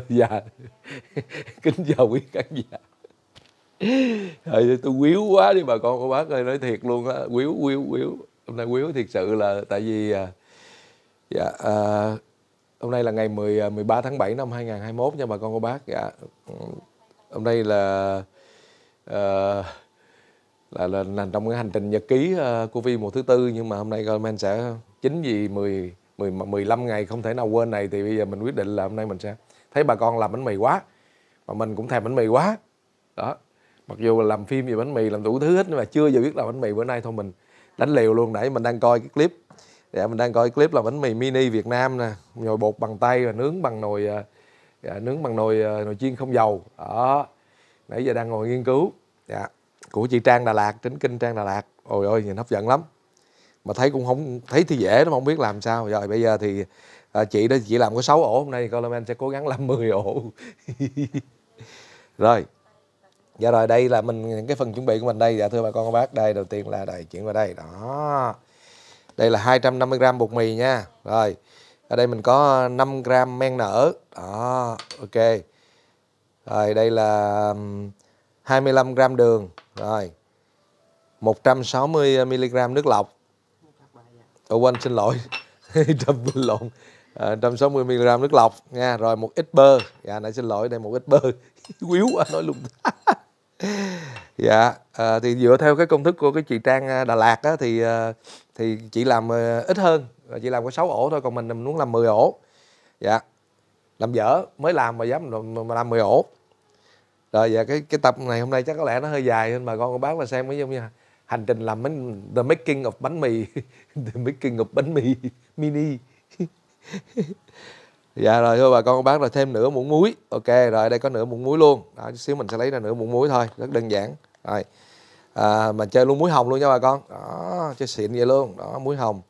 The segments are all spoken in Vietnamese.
Dạ. Kính chào quý khán giả. Tôi quýu quá đi bà con cô bác ơi, nói thiệt luôn á, quýu. Hôm nay quýu thiệt sự là tại vì hôm nay là ngày 13 tháng 7 năm 2021 nha bà con cô bác. Dạ. Hôm nay là trong cái hành trình nhật ký của Vi mùa thứ tư, nhưng mà hôm nay comment sẽ chính vì 15 ngày không thể nào quên này, thì bây giờ mình quyết định là hôm nay mình sẽ thấy bà con làm bánh mì quá mà mình cũng thèm bánh mì quá đó, mặc dù là làm phim về bánh mì làm đủ thứ hết nhưng mà chưa giờ biết làm bánh mì. Bữa nay thôi mình đánh liều luôn. Nãy mình đang coi cái clip, mình đang coi clip là bánh mì mini Việt Nam nè, nhồi bột bằng tay và nướng bằng nồi chiên không dầu đó. Nãy giờ đang ngồi nghiên cứu của chị Trang Đà Lạt, Trấn Kinh Trang Đà Lạt. Ôi ôi nhìn hấp dẫn lắm, mà thấy cũng không thấy thì dễ lắm, không biết làm sao. Rồi bây giờ thì chị đó chỉ làm có 6 ổ, hôm nay Coleman sẽ cố gắng làm 10 ổ. Rồi dạ, rồi đây là những cái phần chuẩn bị của mình đây. Dạ thưa bà con cô bác, đây đầu tiên là đây, chuyển vào đây đó. Đây là 250g bột mì nha. Rồi ở đây mình có 5g men nở đó, ok. Rồi đây là 25g đường, rồi 160mg nước lọc. Quên, xin lỗi. 160mg nước lọc nha. Rồi một ít bơ. Dạ nãy xin lỗi, đây một ít bơ. Quýu quá nói luôn. Dạ thì dựa theo cái công thức của cái chị Trang Đà Lạt á, thì chị làm ít hơn, chị làm có 6 ổ thôi, còn mình muốn làm 10 ổ. Dạ, làm dở mới làm mà dám mà làm 10 ổ. Rồi dạ, cái tập này hôm nay chắc có lẽ nó hơi dài nên bà con cô bác là xem cái giống như hành trình làm the making of bánh mì. The making of bánh mì mini. Dạ rồi thôi bà con cô bác, là thêm nửa muỗng muối. Ok, rồi đây có nửa muỗng muối luôn đó, chút xíu mình sẽ lấy ra nửa muỗng muối thôi, rất đơn giản. Rồi mà chơi luôn muối hồng luôn nha bà con đó, chơi xịn vậy luôn đó, muối hồng.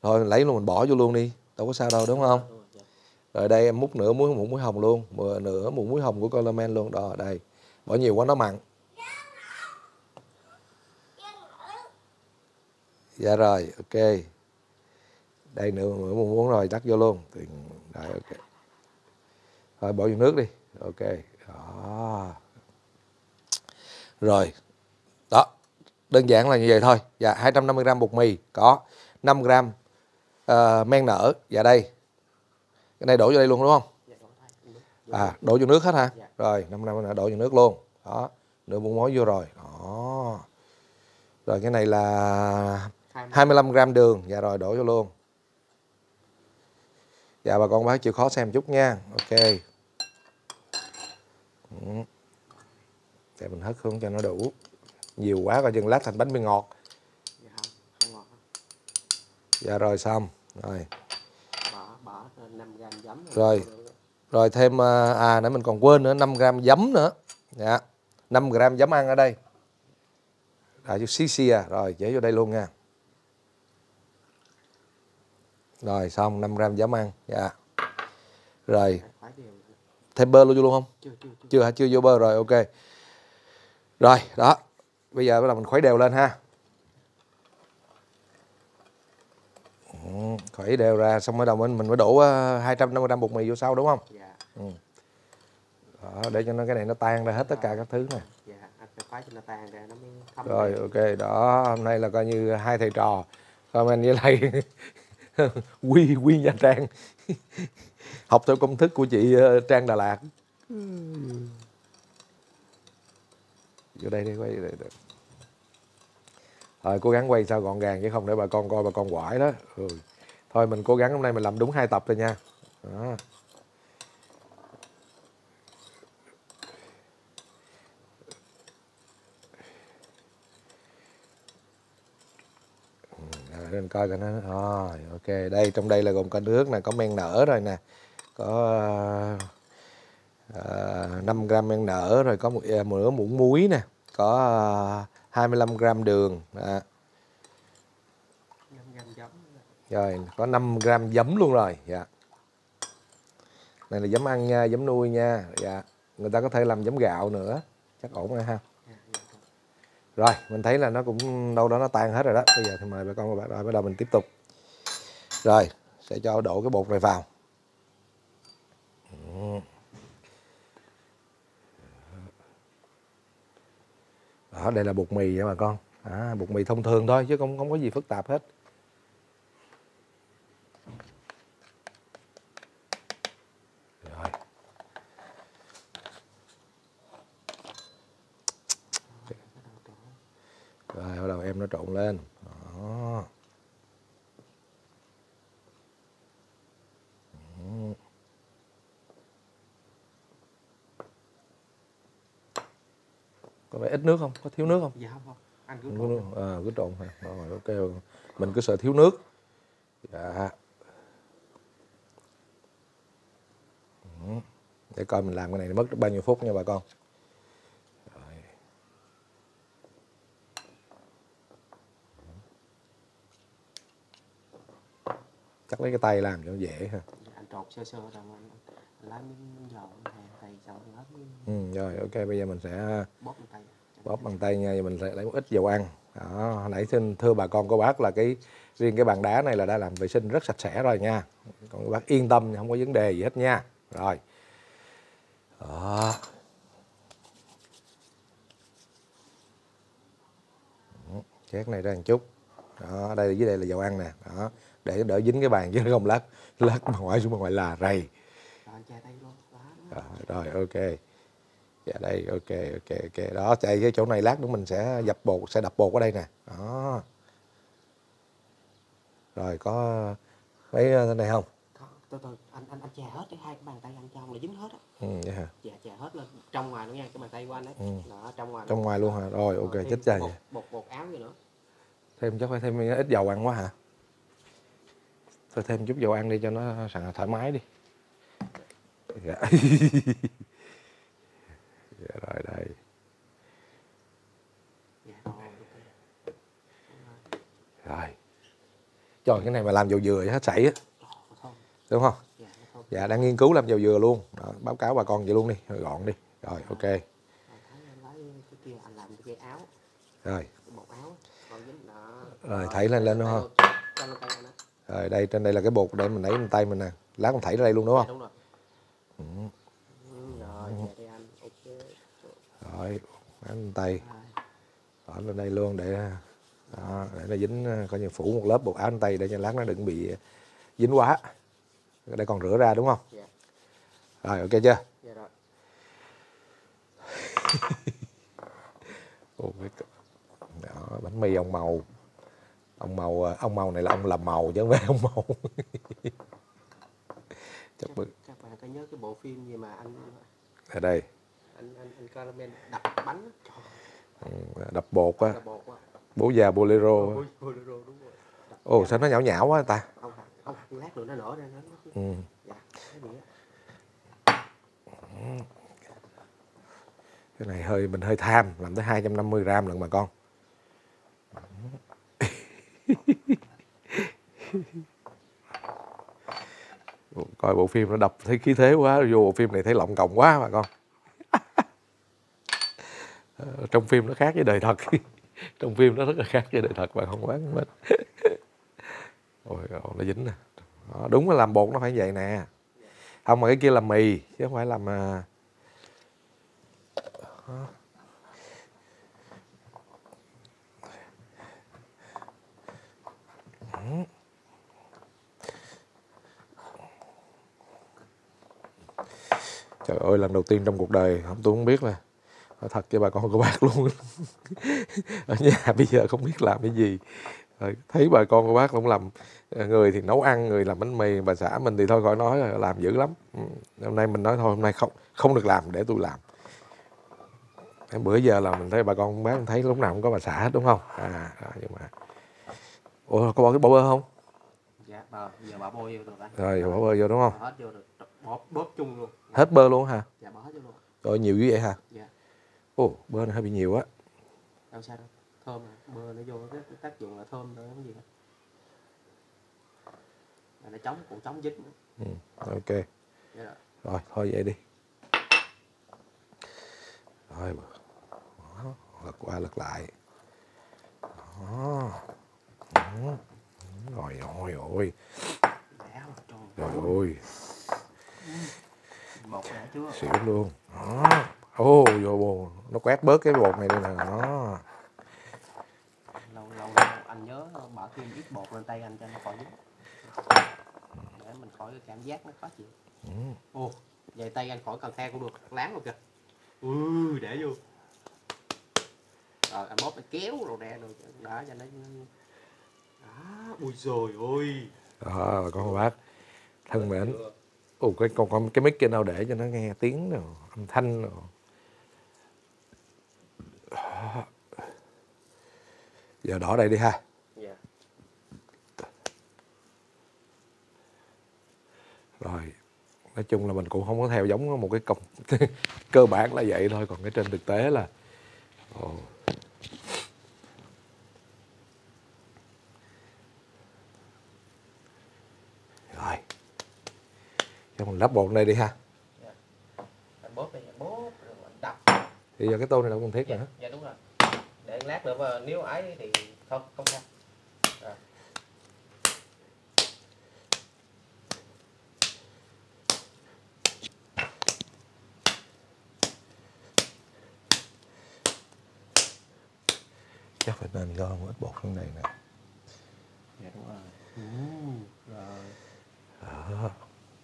Rồi mình lấy luôn, mình bỏ vô luôn đi, đâu có sao đâu đúng không. Rồi đây em múc nửa muỗng hồng luôn, nửa muỗng muối hồng của Coleman luôn đó. Đây, bỏ nhiều quá nó mặn. Dạ rồi, ok. Đây nửa muỗng muối rồi, đắt vô luôn. Đấy, ok. Rồi bỏ vô nước đi. Ok. Đó. Rồi. Đó. Đơn giản là như vậy thôi. Dạ, 250g bột mì, có 5g men nở. Dạ đây. Cái này đổ vô đây luôn đúng không? Đổ vô nước hết hả? Rồi, 5g đổ vô nước luôn. Đó. Nửa muỗng muối vô rồi. Đó. Rồi cái này là 25g đường. Dạ rồi, đổ vô luôn. Dạ bà con bác chịu khó xem chút nha. Ok. Để mình hất xuống cho nó đủ. Nhiều quá coi chừng lát thành bánh mì ngọt. Dạ rồi xong. Rồi. Bỏ 5g giấm. Rồi thêm nãy mình còn quên nữa, 5g giấm nữa. Dạ. 5g giấm ăn ở đây. Chút xí rồi chế vô đây luôn nha. Rồi xong 5g giấm ăn. Dạ. Rồi. Thêm bơ luôn không? Chưa hả? Chưa vô bơ rồi, ok. Rồi, đó. Bây giờ là mình khuấy đều lên ha. Khuấy đều ra xong bắt đầu mình mới đổ 250g bột mì vô sau đúng không? Dạ. Đó, để cho cái này nó tan ra hết tất cả các thứ này. Dạ, anh phải khuấy cho nó tan ra nó mới thấm. Rồi, ok, đó, hôm nay là coi như hai thầy trò comment với lại Quy Nha Trang học theo công thức của chị Trang Đà Lạt. Vô đây đi, quay đây. Rồi cố gắng quay sao gọn gàng chứ không để bà con coi bà con quải đó. Thôi mình cố gắng hôm nay mình làm đúng 2 tập thôi nha. Đó. Nên coi coi nó. Rồi, ok, đây trong đây là gồm có nước nè, có men nở rồi nè, có 5g men nở, rồi có nửa muỗng muối nè, có 25g đường. 5g giấm. Rồi có 5g giấm luôn rồi. Dạ. Này là giấm ăn nha, giấm nuôi nha. Dạ. Người ta có thể làm giấm gạo nữa, chắc ổn rồi ha. Rồi mình thấy là nó cũng đâu đó nó tan hết rồi đó. Bây giờ thì mời bà con và bạn rồi bắt đầu mình tiếp tục. Rồi sẽ cho đổ cái bột này vào. Đó, đây là bột mì nha bà con. Bột mì thông thường thôi chứ không có gì phức tạp hết. Rồi. Rồi bắt đầu em nó trộn lên. Đó. Có phải ít nước không? Có thiếu nước không? Dạ không, anh cứ Không có trộn. nước. Cứ trộn thôi. Rồi ok. Mình cứ sợ thiếu nước. Dạ. Để coi mình làm cái này mất bao nhiêu phút nha bà con. Rồi. Chắc lấy cái tay làm cho nó dễ ha. Dạ, anh trộn sơ sơ rồi anh lấy miếng dầu anh thầy xong hết miếng. Rồi ok, bây giờ mình sẽ Bóp bằng tay. bóp bằng tay nha. Giờ mình sẽ lấy một ít dầu ăn. Đó, hồi nãy xin thưa bà con cô bác là riêng cái bàn đá này là đã làm vệ sinh rất sạch sẽ rồi nha. Còn các bác yên tâm, không có vấn đề gì hết nha. Rồi. Đó. Chét này ra một chút. Đó, đây dưới đây là dầu ăn nè. Đó, để đỡ dính cái bàn chứ không lát bà ngoại xuống bà ngoại là rầy. Rồi anh che tay luôn. Đó. Rồi ok. Dạ đây ok. Đó, chạy cái chỗ này lát nữa mình sẽ đập bột ở đây nè. Đó. Rồi có mấy cái này không? Từ từ anh chè hết cái hai cái bàn tay anh trong là dính hết á. Vậy hả? Dạ chè hết lên trong ngoài nữa nha, cái bàn tay của anh đấy. Đó, Trong ngoài luôn hả? Rồi ok, chết cha vậy. Bột áo gì nữa. Thêm chắc phải thêm ít dầu ăn quá hả? Thôi thêm chút dầu ăn đi cho nó thoải mái đi. Dạ. Dạ rồi đây. Dạ rồi. Rồi. Trời, cái này mà làm dầu dừa hết sảy á. Đúng không? Dạ, đang nghiên cứu làm dầu dừa luôn. Đó, báo cáo bà con vậy luôn đi, rồi gọn đi. Rồi ok. Lấy cái kia anh làm cái áo. Rồi. Bột áo. Còn dính đó. Rồi thảy lên đúng không? Cho lên tay anh á. Rồi đây, trên đây là cái bột để mình lấy lên tay mình nè. Lát mình thảy ra đây luôn đúng không? Dạ, đúng rồi. Rồi, về đây anh. Ok. Rồi, lên tay. Bỏ lên đây luôn để nó dính, coi như phủ một lớp bột áo lên tay để cho lát nó đừng bị dính quá. Đây còn rửa ra đúng không? Dạ. Rồi ok chưa? Dạ rồi. Đó, bánh mì ông màu. Ông màu này là ông làm màu chứ không phải ông màu. Các bạn có nhớ cái bộ phim gì mà anh Ở đây. Anh Caramel đập bánh. Đập bột á. Đập bột á. Bố già Bolero. Bolero đúng rồi. Ồ sao nó nhão nhão quá ta? Không, lát nữa nó nở ra nó. Dạ, cái gì á. Cái này mình hơi tham, làm tới 250 gram lận bà con. Coi bộ phim nó đập thấy khí thế quá, vô bộ phim này thấy lộng cộng quá bà con. Trong phim nó khác với đời thật. Trong phim nó rất là khác với đời thật, bà không quán mình. Ôi nó dính nè. Đó, đúng là làm bột nó phải vậy nè. Không mà cái kia làm mì chứ không phải làm Trời ơi, lần đầu tiên trong cuộc đời tôi không biết là nói thật cho bà con cô bác luôn. Ở nhà bây giờ không biết làm cái gì. Rồi, thấy bà con cô bác cũng làm, người thì nấu ăn, người làm bánh mì, bà xã mình thì thôi khỏi nói rồi, làm dữ lắm. Hôm nay mình nói thôi hôm nay không được làm để tôi làm. Bữa giờ là mình thấy bà con bác thấy lúc nào cũng có bà xã hết đúng không? Nhưng mà ủa có bỏ cái bơ không? Dạ, giờ bỏ bôi vô được anh. Rồi bỏ bơ vô đúng không? Bỏ hết vô được, bóp chung luôn. Hết bơ luôn hả? Dạ, bỏ hết vô luôn. Rồi nhiều như vậy hả? Dạ. Ồ, bơ này hơi bị nhiều á. Đâu sao đâu, thơm mà. Bơ nó vô cái tác dụng là thơm thôi, không gì hết. Nó chống dính nữa. Ok. Dạ rồi. Rồi, thôi vậy đi. Rồi, lật qua lật lại. Đó. Rồi ôi ôi. Trời ơi. Bột đã chưa? Xỉu luôn. Đó. Ô vô nó quét bớt cái bột này đi nè. Đó. Lâu anh nhớ bỏ thêm ít bột lên tay anh cho nó khỏi dính. Để mình khỏi cái cảm giác nó khó chịu. Ồ, vậy tay anh khỏi cần khe cũng được, láng luôn kìa. Để vô. Rồi anh bóp anh kéo rồi nè, rồi đó cho nó đó. Ui rồi ôi. Đó bà con bác thân mến. Ồ cái mic kia nào để cho nó nghe tiếng rồi âm thanh rồi. Giờ đỏ đây đi ha. Dạ. Rồi nói chung là mình cũng không có theo giống một cái công cơ bản là vậy thôi, còn cái trên thực tế là rồi cho mình lắp bột này đi ha. Dạ. Anh bóp đi, anh bóp rồi anh đập. Thì giờ cái tô này đâu cần thiết nữa. Dạ đúng rồi. Để lát nữa mà nếu ấy thì không sao. Rồi. Chắc phải nên gom ít bột trong này nè. Dạ đúng rồi. Rồi. Đó.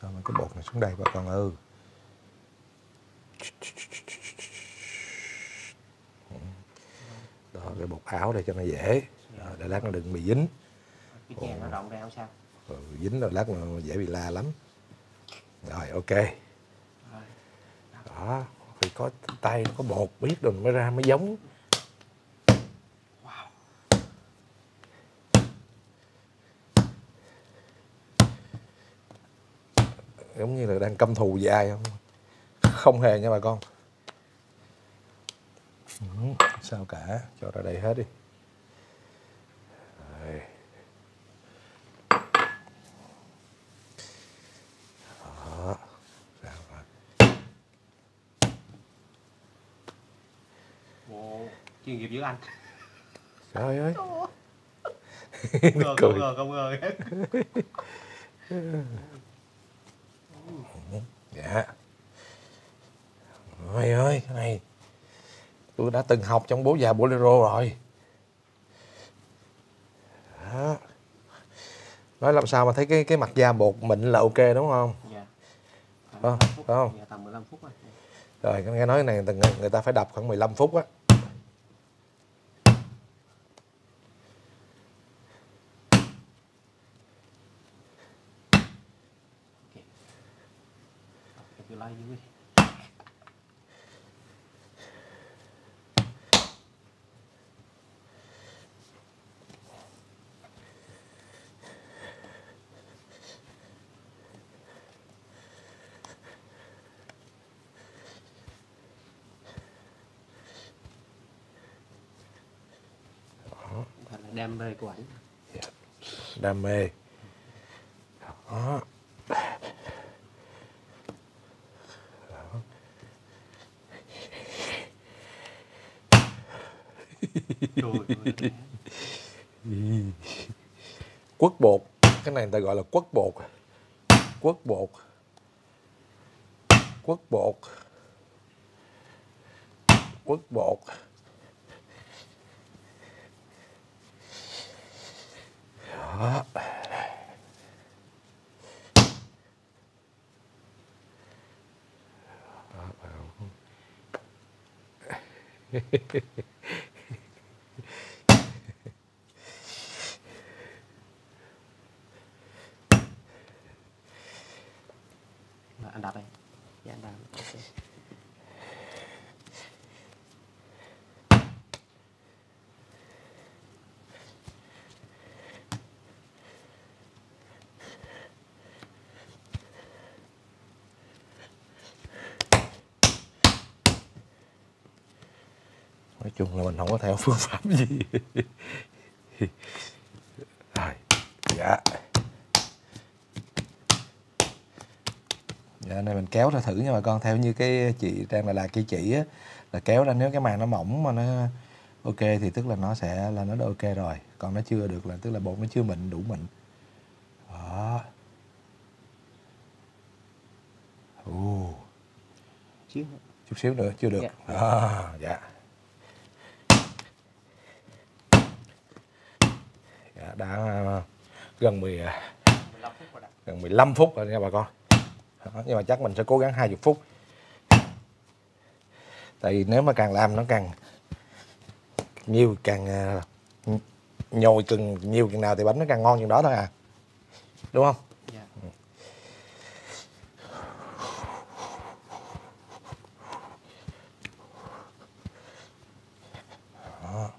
Gom cái bột này xuống đây bà con ơi. Đó, cái bột áo đây cho nó dễ. Đó, để lát nó đừng bị dính. Cái chèn nó rộng ra không sao. Dính rồi lát nó dễ bị la lắm. Rồi ok. Rồi. Đó, phải có tay, có bột biết rồi mới ra mới giống. Wow. Giống như là đang căm thù với ai không? Không hề nha bà con. Sao cả, cho ra đây hết đi. Rồi. Đó. Sao rồi. Ồ, chuyên nghiệp dữ anh. Trời ơi. Không ngờ. Dạ. Ôi ơi, cái này tôi đã từng học trong Bố Già Bolero rồi. Đó. Nói làm sao mà thấy cái mặt da bột mịn là ok đúng không? Dạ. Phải không? Dạ, tầm 15 phút rồi. Rồi nghe nói này người ta phải đập khoảng 15 phút á. Cứ lấy dưới. Thật là đam mê của ảnh. Yeah. Đam mê. Đó. Quất bột, cái này người ta gọi là quất bột. Quất bột. Quất bột. Quất bột. Đó. Anh đập đây. Dạ anh đập. Okay. Nói chung là mình không có theo phương pháp gì. Rồi, dạ. Dạ, này mình kéo ra thử nha bà con, theo như cái chị Trang là kia chỉ á, là kéo ra nếu cái màng nó mỏng mà ok thì tức là nó sẽ là nó đã ok rồi, còn nó chưa được là tức là bột nó chưa mịn đủ mịn. Đó. Chút xíu nữa chưa được. Dạ. Đó, dạ. Dạ, đã gần 15 phút rồi đó. gần 15 phút rồi nha bà con. Đó, nhưng mà chắc mình sẽ cố gắng 20 phút. Tại vì nếu mà càng làm nó càng nhiều, càng nhồi càng nhiều chừng nào thì bánh nó càng ngon chừng đó thôi à. Đúng không? Dạ. Đó.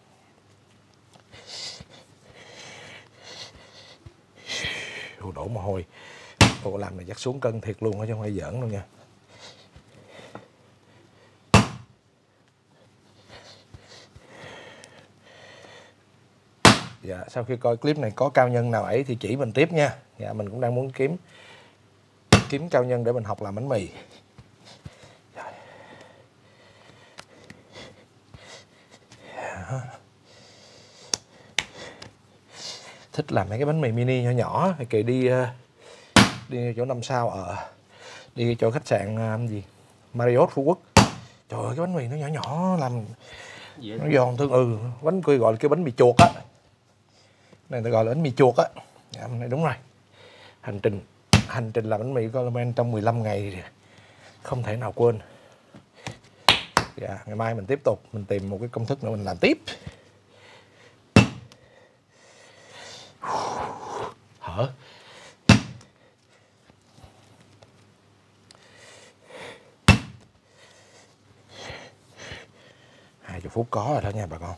Đổ mồ hôi. Ồ, làm này chắc xuống cân thiệt luôn á chứ không phải giỡn đâu nha. Dạ, sau khi coi clip này có cao nhân nào ấy thì chỉ mình tiếp nha. Dạ, mình cũng đang muốn kiếm cao nhân để mình học làm bánh mì. Dạ. Thích làm mấy cái bánh mì mini nhỏ nhỏ thì kỳ đi chỗ 5 sao đi chỗ khách sạn gì Marriott Phú Quốc. Trời ơi, cái bánh mì nó nhỏ nhỏ làm nó giòn thương. Bánh quy gọi là cái bánh mì chuột á, này ta gọi là bánh mì chuột á. Dạ, này đúng rồi. Hành trình làm bánh mì của Coleman trong 15 ngày thì không thể nào quên. Dạ, ngày mai mình tiếp tục, mình tìm một cái công thức nữa mình làm tiếp. Hở. 20 phút có rồi đó nha bà con.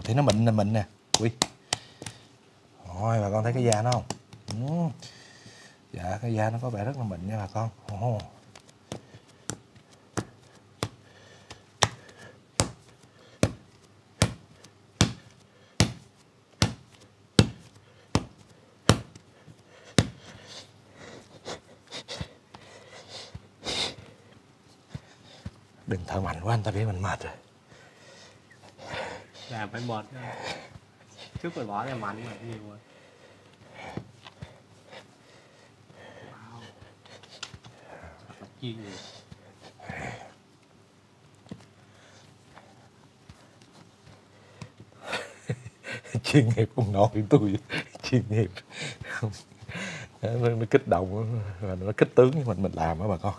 Thấy nó mịn nè. Ui. Rồi, bà con thấy cái da nó không? Dạ, cái da nó có vẻ rất là mịn nha bà con. Đừng thở mạnh quá, anh ta biết mình mệt rồi. Làm phải mệt. Trước mình bỏ ra mạnh mà nhiều rồi. Wow. Thật là chiên rồi. Chuyên nghiệp cũng nói tôi chuyên nghiệp. Nó kích động và nó kích tướng với mình làm đó bà con.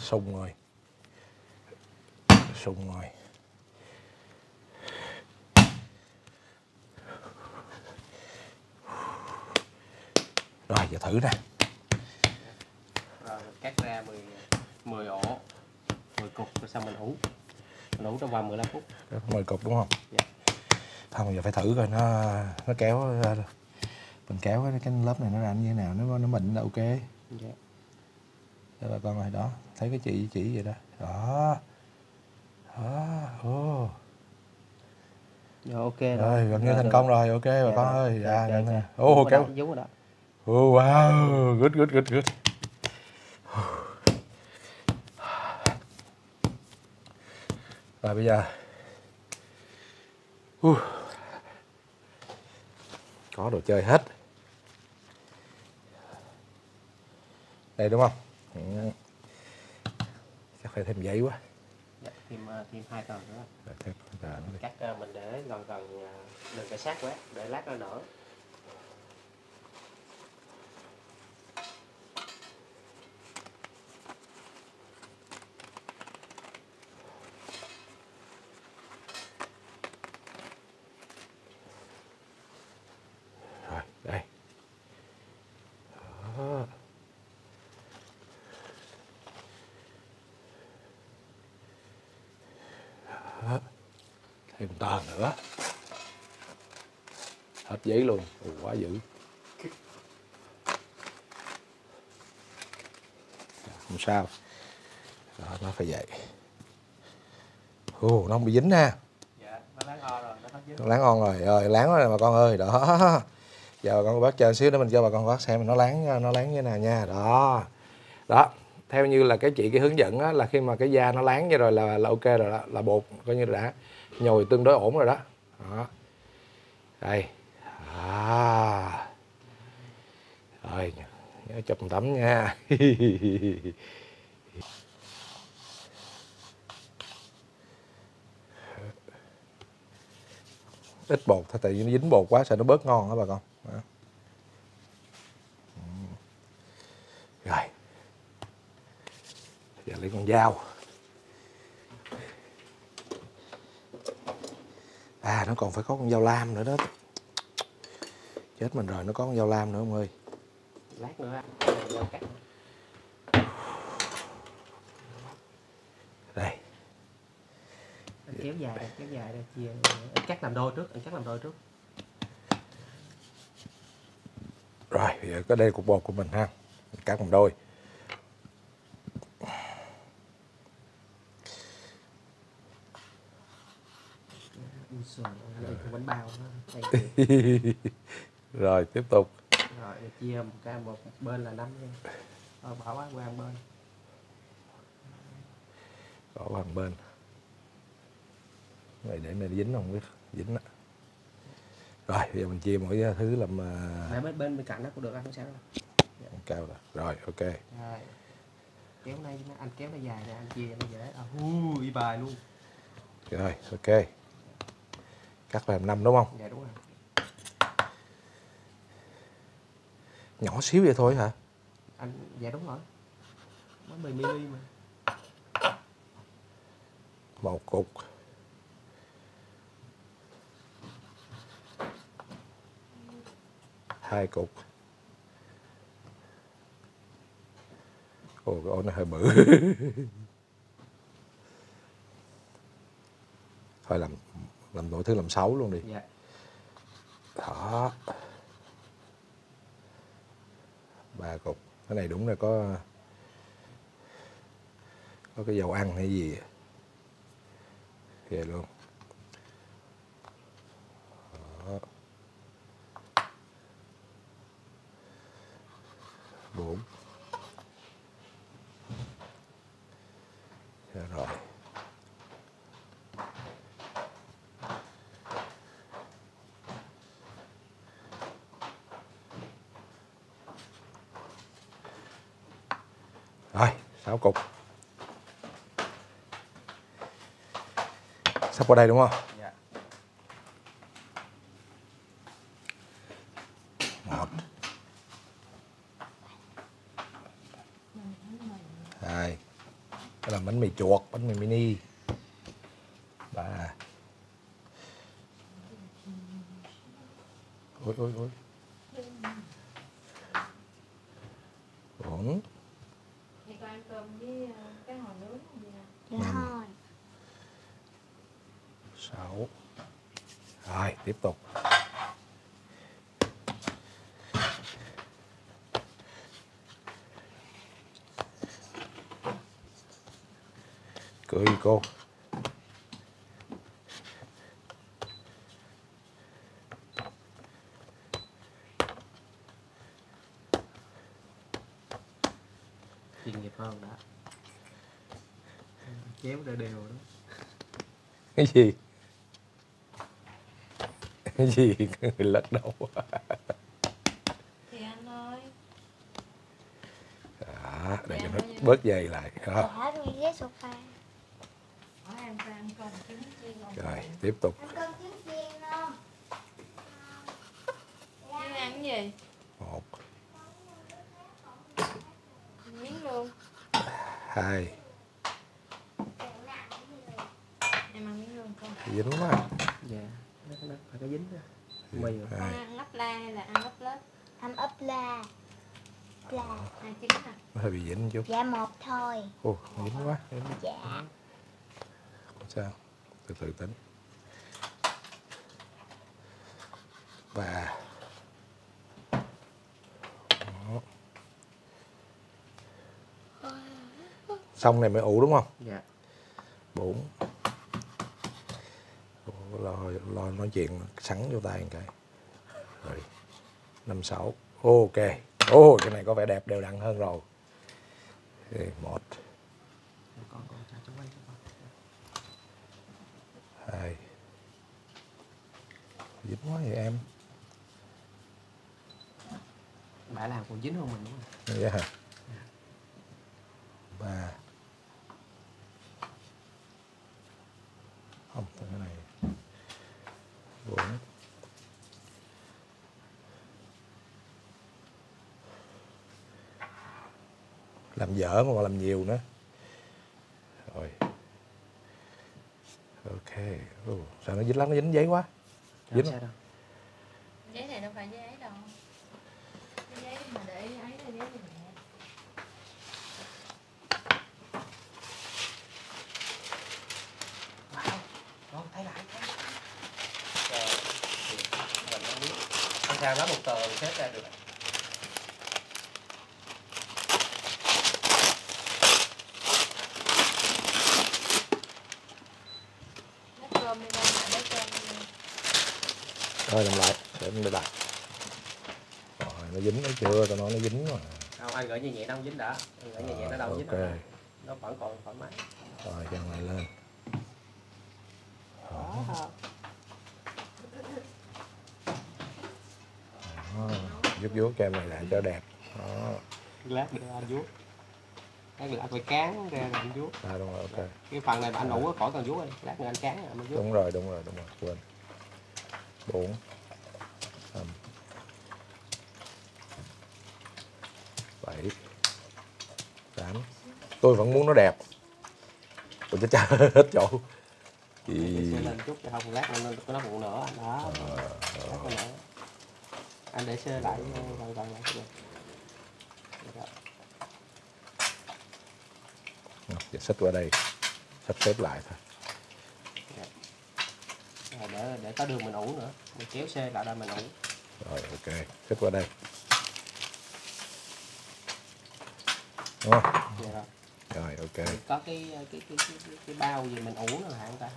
Sung rồi. Rồi giờ thử nè. Rồi mình cắt ra 10 ổ, 10 cục rồi xong mình ủ. Mình ủ trong vòng 15 phút. 10 cục đúng không? Dạ. Không, giờ phải thử coi nó kéo ra. Mình kéo cái lớp này nó ra như thế nào, nó mịn là ok. Dạ. Để bà con này đó, thấy cái chỉ vậy đó. Đó. Rồi ok rồi gần như thành công rồi, ok bà con ơi. Dạ, kéo vú rồi đó. Wow, good. Rồi bây giờ có đồ chơi hết đây đúng không? Chắc phải thêm giấy quá. Dạ, thêm 2 tờ nữa. Thêm tờ nữa đi. Cắt mình để gần đừng phải sát quá để lát nó nở. Rồi đây. Đó. Thêm tờ nữa. Hết giấy luôn. Quá dữ. Không sao. Đó, nó phải vậy. Nó không bị dính ha. Dạ, nó láng o rồi, nó hết dính. Nó láng ngon rồi, láng rồi bà con ơi. Đó. Giờ bà con bác chờ xíu để mình cho bà con bác xem nó láng như thế nào nha. Đó. Đó. Theo như là cái hướng dẫn á, là khi mà cái da nó láng như rồi là ok rồi đó, là bột coi như đã nhồi tương đối ổn rồi đó. Đó. Đây. À. Rồi, nhớ chụp một tấm nha. Ít bột thôi, tại vì nó dính bột quá sợ nó bớt ngon đó bà con. Đó. Rồi. Giờ lấy con dao. À, nó còn phải có con dao lam nữa đó. Chết mình rồi, nó có con dao lam nữa ông ơi. Lát nữa dao cắt. Đây. Anh kéo dài ra chia. Anh cắt làm đôi trước, Rồi, bây giờ có đây cục bột của mình ha. Mình cắt làm đôi. Bánh bao Rồi, tiếp tục. rồi chia một bên là 5 nha. Rồi bỏ qua một bên. Bỏ qua một bên. Này để này dính không biết, dính đó. Rồi, bây giờ mình chia mỗi thứ làm bên cạnh nó cũng được, anh không sao đâu. cao rồi, ok. Rồi. Kéo này anh kéo nó dài ra, anh chia nó dễ. Y bài luôn. Rồi, ok. Cắt làm 5 đúng không? Dạ đúng rồi. Nhỏ xíu vậy thôi hả? Dạ đúng rồi. Nó 10 mm mà. Một cục. Hai cục. Ồ, cái ổ này hơi bự. Thôi làm mỗi thứ làm 6 luôn đi. Dạ. Đó. 3 cục. Cái này đúng là có cái dầu ăn hay gì. Vậy luôn. Đó. 4. Rồi. Rồi, 6 cục. Sắp vào đây đúng không? Dạ. 1. 2. Cái là bánh mì chuột, bánh mì mini. 3. Ôi. 4. Thì con ăn cơm với cái hồi nướng gì nè. Dạ thôi. 6. Rồi, tiếp tục. Cười cô. Chuyên nghiệp hơn đó. Chéo đều đều đó. Cái gì? Cái gì? Người lật đầu. Thì anh ơi. Đó, để cho nó bớt dày lại. Đó. Thả nguyên ghế sofa. Hỏi em phải ăn cơm trứng chiên không? Rồi, tiếp tục. Ăn cơm trứng chiên không? Chứ ăn cái gì? 1. Miếng luôn. 2. Em ăn miếng luôn không? Dính quá. Dạ. Nó phải có dính đó. Mì rồi. Con ăn ấp la hay là ăn ấp lết? Ăn ấp la. Hai trứng à? Nó hơi bị dính một chút. Dạ một thôi. Ồ, dính quá. Dính. Dạ. Không sao. Từ từ tính. 3. Đó. Xong này mới ủ đúng không? Dạ. 4. Lo nói chuyện sẵn vô tay một cái. Rồi 5, 6. Ok. Cái này có vẻ đẹp đều đặn hơn rồi. 1, Con cho quay cho con. 2. Dính quá vậy em. Bà làm còn dính hơn mình đúng không? Vậy hả? 3. Không, cái này 4. Làm dở mà còn làm nhiều nữa. Rồi. Ok. Sao nó dính lắm, nó dính giấy quá. Dính Dính sao đâu. Giấy này đâu phải giấy ấy đâu. Cái giấy mà để ấy là giấy gì mẹ. Wow. Rồi, thấy lại. Rồi, mình không biết. Không sao đó một tờ xếp ra được. Lấy cơm đi con, lấy cơm đi. Rồi làm lại, để mình đặt. Rồi, nó dính thấy chưa? Tao nói nó dính mà. Không, anh gửi nhẹ đâu dính đã. Anh gửi nhẹ nó đâu dính Ok. đâu. Nó vẫn còn thoải mái. Rồi, dàn lại lên. Đó, vuốt cho em này lại cho đẹp. Đó. Lát nữa anh vuốt. Lát nữa anh phải cán ra rồi anh vuốt. Đúng rồi, ok. Cái phần này mà anh ủ khỏi cần vuốt đi. Lát nữa anh cán rồi anh mới vuốt. Đúng rồi, quên. 4, 5, 7, 8. Tôi vẫn muốn nó đẹp. Tôi chết hết chỗ. Thì sẽ lên chút cho không lát nó còn nở anh đó. Lát nó nở. Anh để sơ lại gần lại được. Giờ xích qua đây, sắp xếp lại thôi. Để có đường mình ủ nữa, mình kéo xe lại đây mình ủ. Rồi ok, xích qua đây. Đúng không? Dạ rồi. Rồi ok. Có cái bao gì mình ủ nữa hả anh ta?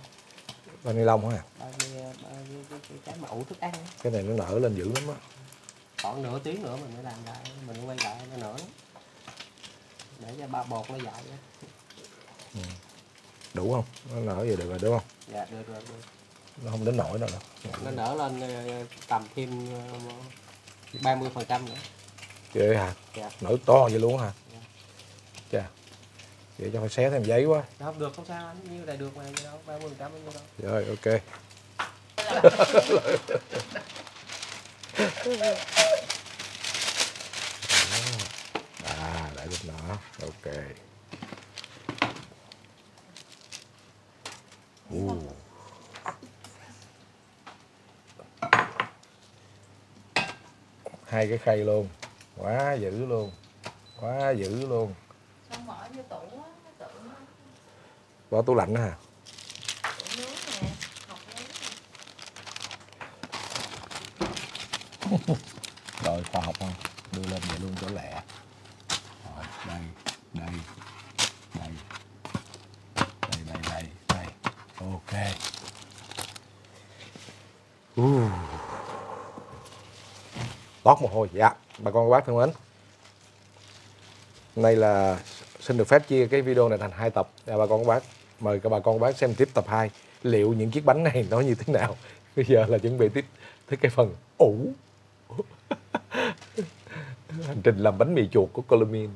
Bao ni lông hả? Bao cái mà ủ thức ăn. Cái này nó nở lên dữ lắm á. Khoảng nửa tiếng nữa mình mới làm lại, mình quay lại nó nở lắm. Để cho ba bột nó dại á. Đủ không? Nó nở vậy được rồi đúng không? Dạ được. Nó không đến nổi đâu đâu. Nó nở lên tầm thêm 30% nữa. Ghê hả? Dạ. Nở to vậy luôn hả? Dạ. Chà. Vậy cho phải xé thêm giấy quá. Không được không sao anh, nhiêu này được mà gì đâu, 30% bao nhiêu đâu. Rồi ok. Lại lúc nữa. Ok. Hai cái khay luôn. Quá dữ luôn. Xong bỏ vô tủ á, nó tự nó Bỏ tủ lạnh đó hả? tủ nướng nè, học nướng. Rồi khoa học không? Đưa lên vậy luôn cho lẹ. Rồi đây. Ok. Tót mồ hôi. Dạ, bà con bác thân mến. Hôm nay là xin được phép chia cái video này thành 2 tập. Bà con bác, mời các bà con bác xem tiếp tập 2. Liệu những chiếc bánh này nó như thế nào? Bây giờ là chuẩn bị tiếp tới cái phần ủ. Hành trình làm bánh mì chuột của Colomin.